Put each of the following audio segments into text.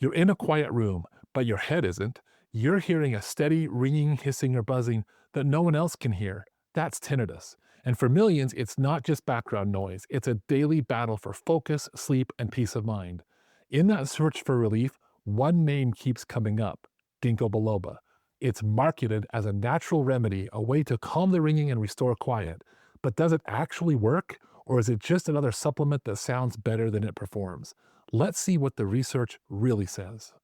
You're in a quiet room, but your head isn't. You're hearing a steady ringing, hissing, or buzzing that no one else can hear. That's tinnitus. And for millions, it's not just background noise, it's a daily battle for focus, sleep, and peace of mind. In that search for relief, one name keeps coming up: Ginkgo biloba. It's marketed as a natural remedy, a way to calm the ringing and restore quiet. But does it actually work? Or is it just another supplement that sounds better than it performs? Let's see what the research really says.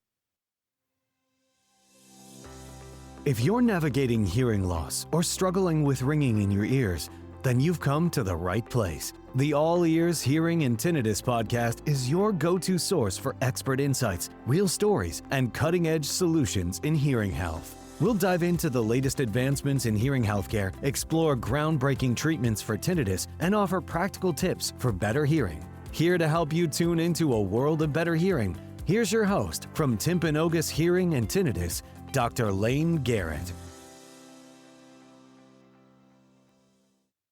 If you're navigating hearing loss or struggling with ringing in your ears, then you've come to the right place. The All Ears Hearing and Tinnitus podcast is your go-to source for expert insights, real stories, and cutting-edge solutions in hearing health. We'll dive into the latest advancements in hearing healthcare, explore groundbreaking treatments for tinnitus, and offer practical tips for better hearing. Here to help you tune into a world of better hearing, here's your host from Timpanogos Hearing and Tinnitus, Dr. Layne Garrett.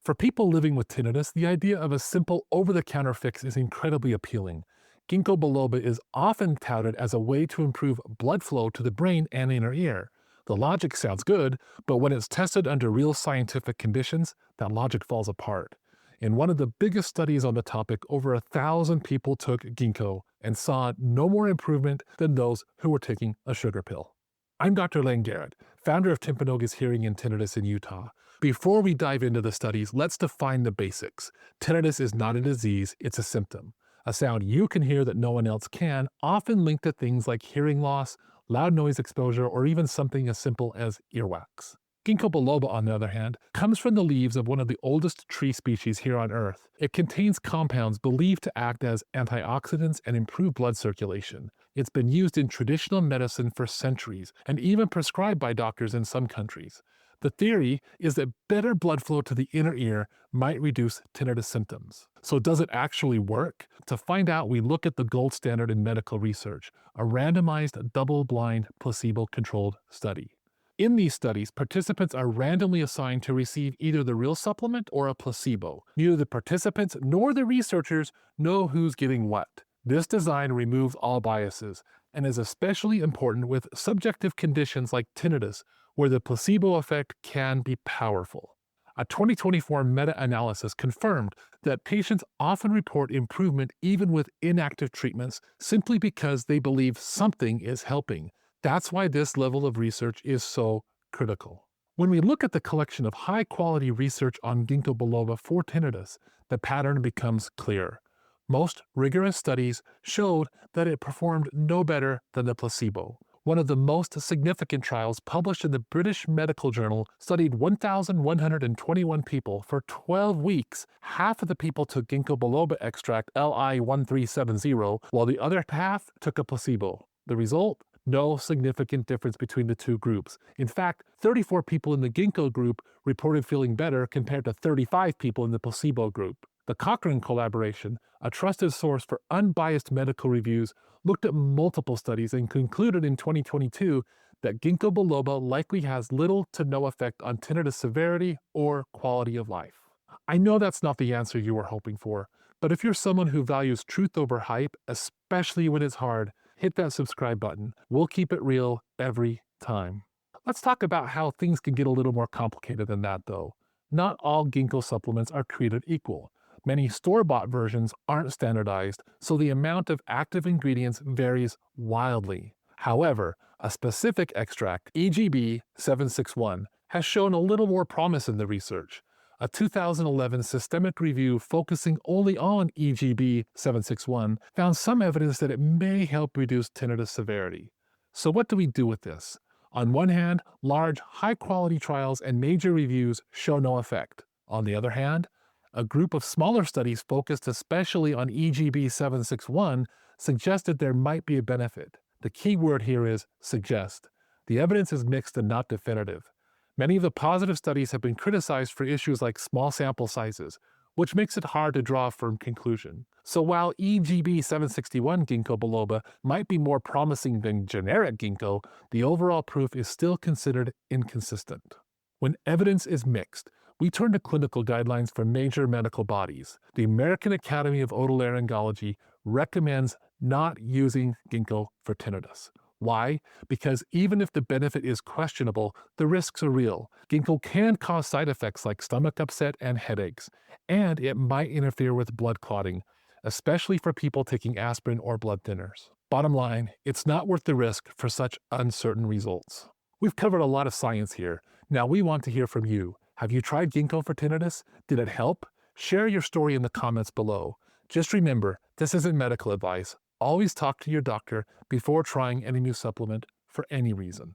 For people living with tinnitus, the idea of a simple over-the-counter fix is incredibly appealing. Ginkgo biloba is often touted as a way to improve blood flow to the brain and inner ear. The logic sounds good, but when it's tested under real scientific conditions, that logic falls apart. In one of the biggest studies on the topic, over 1,000 people took ginkgo and saw no more improvement than those who were taking a sugar pill. I'm Dr. Layne Garrett, founder of Timpanogos Hearing and Tinnitus in Utah. Before we dive into the studies, let's define the basics. Tinnitus is not a disease, it's a symptom. A sound you can hear that no one else can, often linked to things like hearing loss, loud noise exposure, or even something as simple as earwax. Ginkgo biloba, on the other hand, comes from the leaves of one of the oldest tree species here on Earth. It contains compounds believed to act as antioxidants and improve blood circulation. It's been used in traditional medicine for centuries, and even prescribed by doctors in some countries. The theory is that better blood flow to the inner ear might reduce tinnitus symptoms. So does it actually work? To find out, we look at the gold standard in medical research, a randomized, double-blind, placebo-controlled study. In these studies, participants are randomly assigned to receive either the real supplement or a placebo. Neither the participants nor the researchers know who's getting what. This design removes all biases and is especially important with subjective conditions like tinnitus, where the placebo effect can be powerful. A 2024 meta-analysis confirmed that patients often report improvement even with inactive treatments simply because they believe something is helping. That's why this level of research is so critical. When we look at the collection of high-quality research on Ginkgo biloba for tinnitus, the pattern becomes clear. Most rigorous studies showed that it performed no better than the placebo. One of the most significant trials published in the British Medical Journal studied 1,121 people for 12 weeks. Half of the people took Ginkgo biloba extract Li1370, while the other half took a placebo. The result? No significant difference between the two groups. In fact, 34 people in the ginkgo group reported feeling better compared to 35 people in the placebo group. The Cochrane collaboration, a trusted source for unbiased medical reviews, looked at multiple studies and concluded in 2022 that Ginkgo biloba likely has little to no effect on tinnitus severity or quality of life. I know that's not the answer you were hoping for, but if you're someone who values truth over hype, especially when it's hard, hit that subscribe button. We'll keep it real every time. Let's talk about how things can get a little more complicated than that, though. Not all ginkgo supplements are created equal. Many store-bought versions aren't standardized, so the amount of active ingredients varies wildly. However, a specific extract, EGB 761, has shown a little more promise in the research. A 2011 systemic review focusing only on EGB 761 found some evidence that it may help reduce tinnitus severity. So what do we do with this? On one hand, large, high-quality trials and major reviews show no effect. On the other hand, a group of smaller studies focused especially on EGB 761 suggested there might be a benefit. The key word here is suggest. The evidence is mixed and not definitive. Many of the positive studies have been criticized for issues like small sample sizes, which makes it hard to draw a firm conclusion. So while EGB 761 Ginkgo biloba might be more promising than generic ginkgo, the overall proof is still considered inconsistent. When evidence is mixed, we turn to clinical guidelines from major medical bodies. The American Academy of Otolaryngology recommends not using Ginkgo for tinnitus. Why? Because even if the benefit is questionable, the risks are real. Ginkgo can cause side effects like stomach upset and headaches, and it might interfere with blood clotting, especially for people taking aspirin or blood thinners. Bottom line, it's not worth the risk for such uncertain results. We've covered a lot of science here. Now we want to hear from you. Have you tried Ginkgo for tinnitus? Did it help? Share your story in the comments below. Just remember, this isn't medical advice. Always talk to your doctor before trying any new supplement for any reason.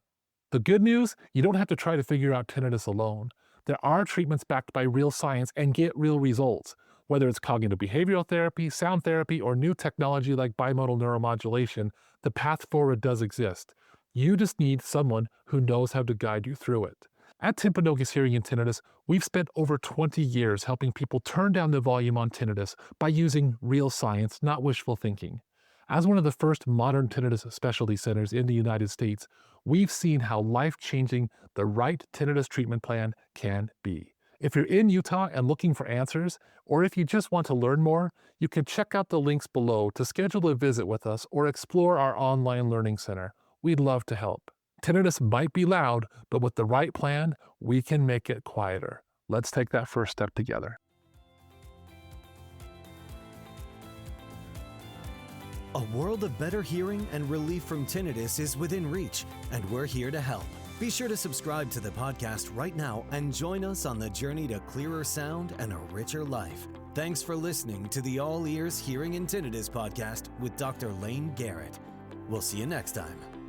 The good news, you don't have to try to figure out tinnitus alone. There are treatments backed by real science and get real results. Whether it's cognitive behavioral therapy, sound therapy, or new technology like bimodal neuromodulation, the path forward does exist. You just need someone who knows how to guide you through it. At Timpanogos Hearing and Tinnitus, we've spent over 20 years helping people turn down the volume on tinnitus by using real science, not wishful thinking. As one of the first modern tinnitus specialty centers in the United States, we've seen how life-changing the right tinnitus treatment plan can be. If you're in Utah and looking for answers, or if you just want to learn more, you can check out the links below to schedule a visit with us or explore our online learning center. We'd love to help. Tinnitus might be loud, but with the right plan, we can make it quieter. Let's take that first step together. A world of better hearing and relief from tinnitus is within reach, and we're here to help. Be sure to subscribe to the podcast right now and join us on the journey to clearer sound and a richer life. Thanks for listening to the All Ears Hearing and Tinnitus podcast with Dr. Layne Garrett. We'll see you next time.